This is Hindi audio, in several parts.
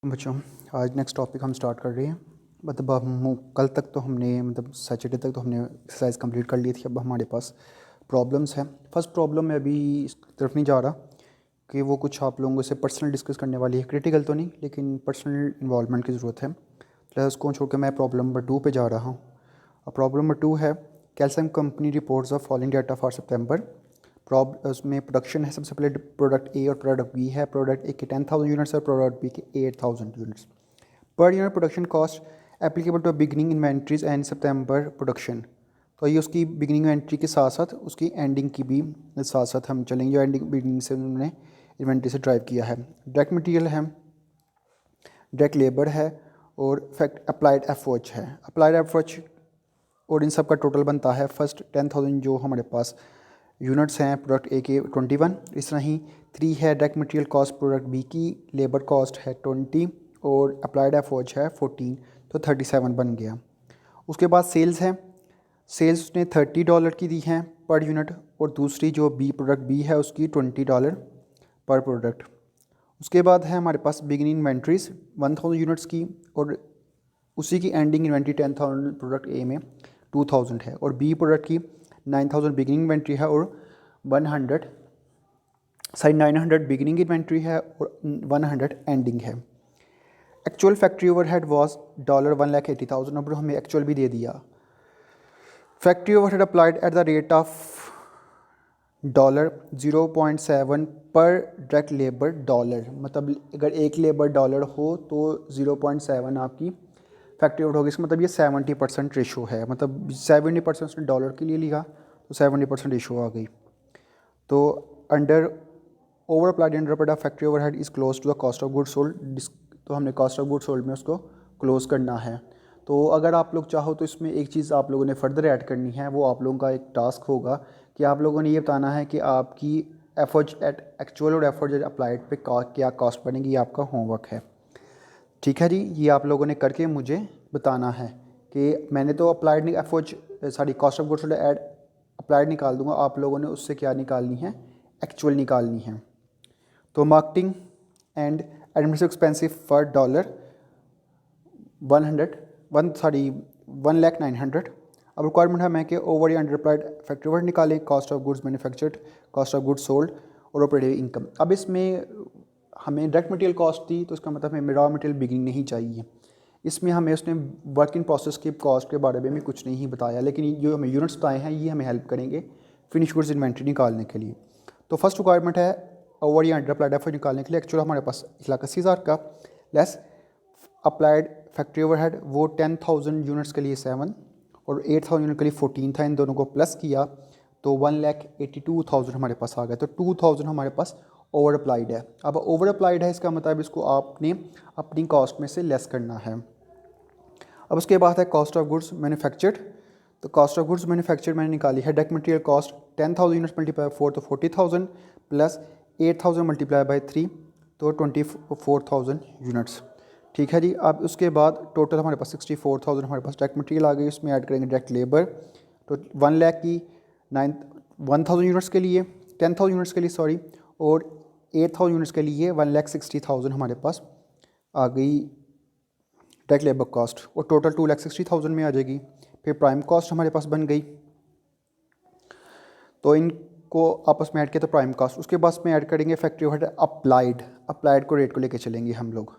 बच्चों, आज नेक्स्ट टॉपिक हम स्टार्ट कर रहे हैं। मतलब हम कल तक तो हमने मतलब सैटरडे तक तो हमने एक्सरसाइज कंप्लीट कर ली थी। अब हमारे पास प्रॉब्लम्स हैं। फर्स्ट प्रॉब्लम में अभी इस तरफ नहीं जा रहा कि वो कुछ आप लोगों से पर्सनल डिस्कस करने वाली है। क्रिटिकल तो नहीं, लेकिन पर्सनल इन्वॉल्वमेंट की ज़रूरत है। तो उसको छोड़ के मैं प्रॉब्लम नंबर 2 पे जा रहा हूँ। अब प्रॉब्लम नंबर 2 है, calcium company reports of following data for सितंबर। उसमें प्रोडक्शन है, सबसे पहले प्रोडक्ट ए और प्रोडक्ट बी है। प्रोडक्ट ए के 10,000 यूनिट्स और प्रोडक्ट बी के 8,000 यूनिट्स। पर unit production cost applicable to beginning inventories and September production. तो ये उसकी बिगनिंग इन्वेंट्री के साथ साथ उसकी एंडिंग की भी साथ साथ हम चलेंगे, जो एंडिंग बिगनिंग से उन्होंने इन्वेंट्री से ड्राइव किया है। डायरेक्ट मटेरियल है, डायरेक्ट लेबर है और फैक्ट अप्लाइड एफर्ट है। अप्लाइड एफर्ट और इन सब का टोटल बनता है फर्स्ट 10,000 जो हमारे पास यूनिट्स हैं प्रोडक्ट ए के 21। इस तरह ही 3 है direct material cost product B की, लेबर कॉस्ट है 20 और अप्लाइड एफर्ट है 14, तो 37 बन गया। उसके बाद सेल्स है, सेल्स उसने $30 की दी हैं पर यूनिट, और दूसरी जो बी प्रोडक्ट बी है उसकी $20 पर प्रोडक्ट। उसके बाद है हमारे पास बिगिनिंग इन्वेंट्रीज 1000 यूनिट्स की, और उसी की एंडिंग इन्वेंट्री 10,000 प्रोडक्ट ए में 2000 है, और बी प्रोडक्ट की 9000 बिगिनिंग इन्वेंट्री है और 900 बिगिनिंग इन्वेंट्री है और 100 एंडिंग है। Actual factory overhead was $1,80,000। Number हमें एक्चुअल भी दे दिया। Factory overhead applied at the rate of $0.7 पर डायरेक्ट लेबर डॉलर। मतलब अगर एक लेबर डॉलर हो तो 0.7 आपकी फैक्ट्री ओवरहेड होगी। इसका मतलब ये 70% रेशो है। मतलब 70% उसने डॉलर के लिए लिया तो 70% रेशो आ गई। तो अंडर ओवर अप्लाइड अंडर पर factory overhead is close to the cost of good sold. तो हमने कॉस्ट ऑफ गुड सोल्ड में उसको क्लोज करना है। तो अगर आप लोग चाहो तो इसमें एक चीज़ आप लोगों ने फर्दर ऐड करनी है, वो आप लोगों का एक टास्क होगा कि आप लोगों ने ये बताना है कि आपकी एफर्ट एट एक्चुअल और एफर्ट एट अप्लाइड पे क्या कॉस्ट बनेगी। ये आपका होमवर्क है, ठीक है जी। ये आप लोगों ने करके मुझे बताना है कि मैंने तो applied effort cost of goods sold add applied निकाल दूंगा, आप लोगों ने उससे क्या निकालनी है, एक्चुअल निकालनी है। तो marketing and administrative expensive for $1,900। अब रिक्वायरमेंट है मैं कि ओवर या अंडर अप्लाइड फैक्ट्री ओवरहेड निकालें, cost of goods manufactured, cost of goods sold और ऑपरेटिव इनकम। अब इसमें हमें डायरेक्ट मटेरियल कॉस्ट दी, तो इसका मतलब हमें रॉ मटेरियल बिगिनिंग नहीं चाहिए। इसमें हमें उसने वर्क इन प्रोसेस की कॉस्ट के बारे में भी कुछ नहीं बताया, लेकिन जो हमें यूनिट्स बताए हैं ये हमें हेल्प करेंगे फिनिश गुड्स इन्वेंट्री निकालने के लिए। तो फर्स्ट रिक्वायरमेंट है ओवर या अंडर अप्लाइड एफर्ट निकालने के लिए। एक्चुअल हमारे पास 1,80,000 का लेस अप्लाइड फैक्ट्री ओवरहेड वो 10,000 यूनिट्स के लिए 7 और 8,000 यूनिट के लिए 14 था। इन दोनों को प्लस किया तो 1,82,000 हमारे पास आ गया। तो 2,000 हमारे पास ओवर अप्लाइड है। अब ओवर अप्लाइड है, इसका मतलब इसको आपने अपनी कॉस्ट में से लेस करना है। अब उसके बाद है कॉस्ट ऑफ गुड्स मैन्युफैक्चर्ड। तो कॉस्ट ऑफ गुड्स मैन्युफैक्चर्ड मैंने निकाली है। Direct material cost 10,000 units multiply 4 तो 40,000 प्लस 8,000 मल्टीप्लाई बाई 3 तो 24,000 यूनिट्स, ठीक है जी। अब उसके बाद टोटल हमारे पास 64,000 हमारे पास डायरेक्ट मटेरियल आ गई। उसमें ऐड करेंगे डायरेक्ट लेबर, तो 1,000 यूनिट्स के लिए 10,000 यूनिट्स के लिए सॉरी, और 8,000 यूनिट्स के लिए 1,60,000 हमारे पास आ गई डायरेक्ट लेबर कॉस्ट, और टोटल 2,60,000 में आ जाएगी। फिर प्राइम कॉस्ट हमारे पास बन गई, तो इनको आपस में ऐड किया तो प्राइम कॉस्ट। उसके बाद में ऐड करेंगे फैक्ट्री ओवरहेड अप्लाइड। अप्लाइड को रेट को लेके चलेंगे हम लोग,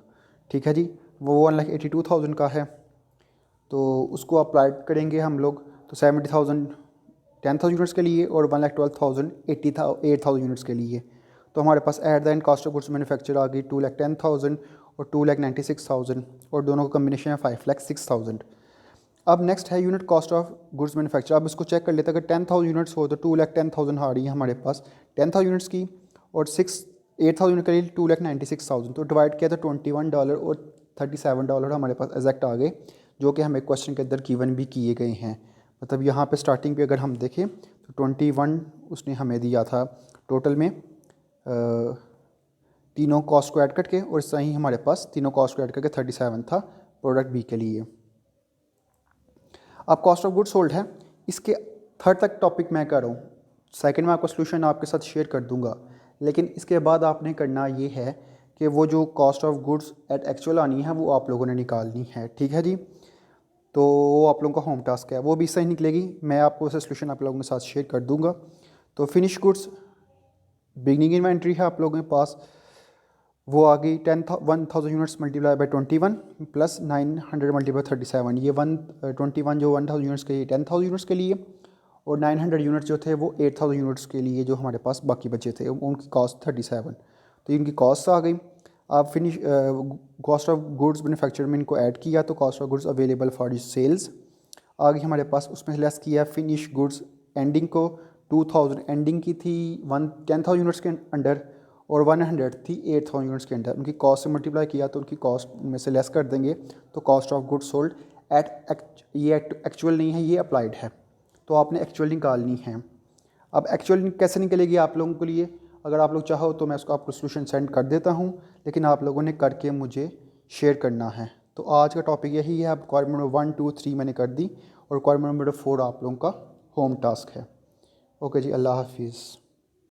ठीक है जी। वो 1,82,000 का है, तो उसको अप्लाइड करेंगे हम लोग। तो 70,000 10,000 यूनिट्स के लिए और 1,12,000 8,000 यूनिट्स के लिए। तो हमारे पास at the end cost of goods manufacture आ गई 2,10,000 और 2,96,000, और दोनों का कम्बिनेशन है 5,06,000। अब नेक्स्ट है unit cost of goods manufacture. अब इसको चेक कर लेते हैं, अगर 10,000 यूनिट्स हो तो 2,10,000 आ रही है हमारे पास 10,000 यूनिट्स की, और 8,000 यूनिट के लिए 2,96,000। तो डिवाइड किया तो $21 और $37 हमारे पास एग्जैक्ट आ गए, जो कि हमें क्वेश्चन के अंदर गिवन भी किए गए हैं। मतलब यहाँ पे स्टार्टिंग पे अगर हम देखें तो 21 उसने हमें दिया था टोटल में, तीनों कॉस्ट को ऐड करके, और इस तरह ही हमारे पास तीनों कॉस्ट को ऐड करके 37 था प्रोडक्ट बी के लिए। अब कॉस्ट ऑफ गुड्स सोल्ड है, इसके थर्ड तक टॉपिक मैं कर रहा हूँ, सेकंड में आपका सोल्यूशन आपके साथ शेयर कर दूंगा। लेकिन इसके बाद आपने करना ये है कि वो जो cost of goods at actual आनी है वो आप लोगों ने निकालनी है, ठीक है जी। तो वो आप लोगों का होम टास्क है, वो भी सही निकलेगी। मैं आपको उसका सोल्यूशन आप लोगों के साथ शेयर कर दूंगा। तो फिनिश गुड्स बिगनिंग इन्वेंट्री है आप लोगों के पास, वो आ गई 10,000 units multiply by 21 plus 900 multiply 37। ये 121 जो 1000 यूनिट्स के लिए 10,000 यूनिट्स के लिए, और 900 यूनिट्स जो थे वो 8000 यूनिट्स के लिए जो हमारे पास बाकी बचे थे, उनकी कॉस्ट 37। तो इनकी कॉस्ट आ गई। आप finish cost of goods manufacture में इनको ऐड किया तो cost of goods available for sales आ गई हमारे पास। उसमें लेस किया फिनिश गुड्स एंडिंग को 2000 एंडिंग की थी 10,000 यूनिट्स के अंडर, और 100 थी 8000 यूनिट्स के अंदर। उनकी कॉस्ट से मल्टीप्लाई किया तो उनकी कॉस्ट में से लेस कर देंगे तो कॉस्ट ऑफ गुड्स सोल्ड ये एक्चुअल नहीं है, ये अप्लाइड है। तो आपने एक्चुअल निकालनी है। अब एक्चुअल कैसे निकलेगी आप लोगों के लिए, अगर आप लोग चाहो तो मैं उसको आपको सोल्यूशन सेंड कर देता हूँ, लेकिन आप लोगों ने करके मुझे शेयर करना है। तो आज का टॉपिक यही है। अब रिक्वायरमेंट नंबर 1, 2, 3 मैंने कर दी, और रिक्वायरमेंट नंबर 4 आप लोगों का होम टास्क है। ओके जी, अल्लाह हाफिज़।